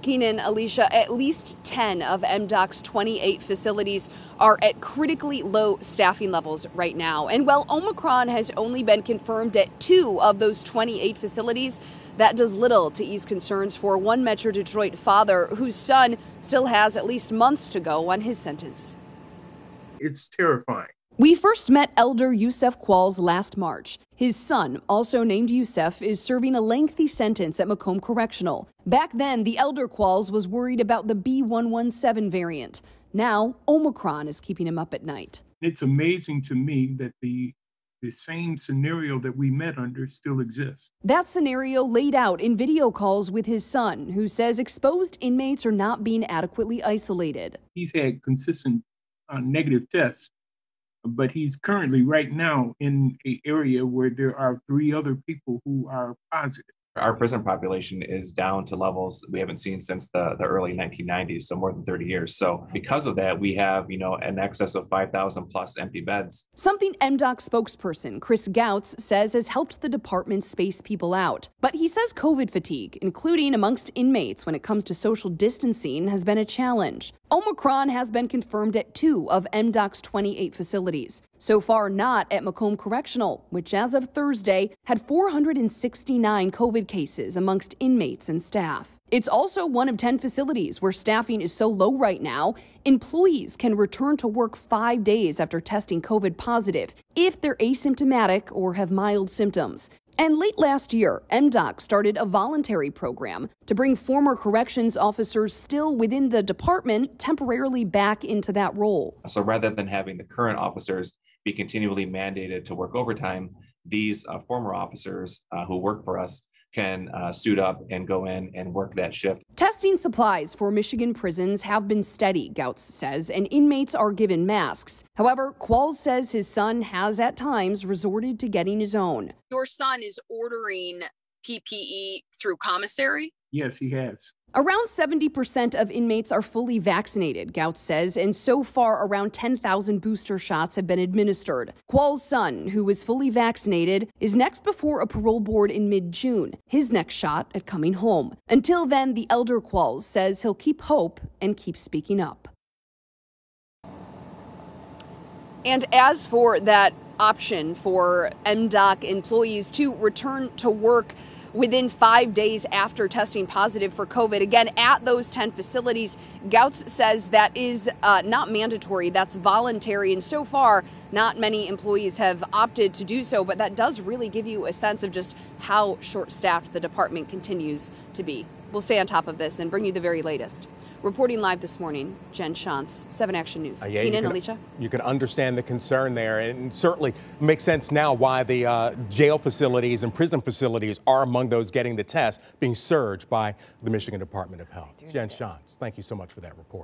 Keenan, Alicia, at least 10 of MDOC's 28 facilities are at critically low staffing levels right now. And while Omicron has only been confirmed at 2 of those 28 facilities, that does little to ease concerns for one Metro Detroit father whose son still has at least months to go on his sentence. It's terrifying. We first met Elder Yusef Qualls last March. His son, also named Yusef, is serving a lengthy sentence at Macomb Correctional. Back then, the Elder Qualls was worried about the B.1.1.7 variant. Now, Omicron is keeping him up at night. It's amazing to me that the same scenario that we met under still exists. That scenario laid out in video calls with his son, who says exposed inmates are not being adequately isolated. He's had consistent negative tests, but he's currently right now in an area where there are 3 other people who are positive. Our prison population is down to levels we haven't seen since the early 1990s, so more than 30 years. So because of that, we have, an excess of 5,000 plus empty beds. Something MDOC spokesperson Chris Gouts says has helped the department space people out. But he says COVID fatigue, including amongst inmates when it comes to social distancing, has been a challenge. Omicron has been confirmed at 2 of MDOC's 28 facilities. So far, not at Macomb Correctional, which as of Thursday had 469 COVID cases amongst inmates and staff. It's also one of 10 facilities where staffing is so low right now, employees can return to work 5 days after testing COVID positive if they're asymptomatic or have mild symptoms. And late last year, MDOC started a voluntary program to bring former corrections officers still within the department temporarily back into that role. So rather than having the current officers be continually mandated to work overtime, these former officers who work for us can suit up and go in and work that shift. Testing supplies for Michigan prisons have been steady, Gouts says, and inmates are given masks. However, Qualls says his son has at times resorted to getting his own. Your son is ordering PPE through commissary? Yes, he has. Around 70% of inmates are fully vaccinated, Gouts says, and so far around 10,000 booster shots have been administered. Qualls' son, who is fully vaccinated, is next before a parole board in mid-June, his next shot at coming home. Until then, the elder Qualls says he'll keep hope and keep speaking up. And as for that option for MDOC employees to return to work within 5 days after testing positive for COVID, again, at those 10 facilities, Gouts says that is not mandatory, that's voluntary. And so far, not many employees have opted to do so, but that does really give you a sense of just how short-staffed the department continues to be. We'll stay on top of this and bring you the very latest. Reporting live this morning, Jen Shantz, 7 Action News. Keenan, Alicia. You can understand the concern there, and certainly makes sense now why the jail facilities and prison facilities are among those getting the test being surged by the Michigan Department of Health. Jen Shantz, thank you so much for that report.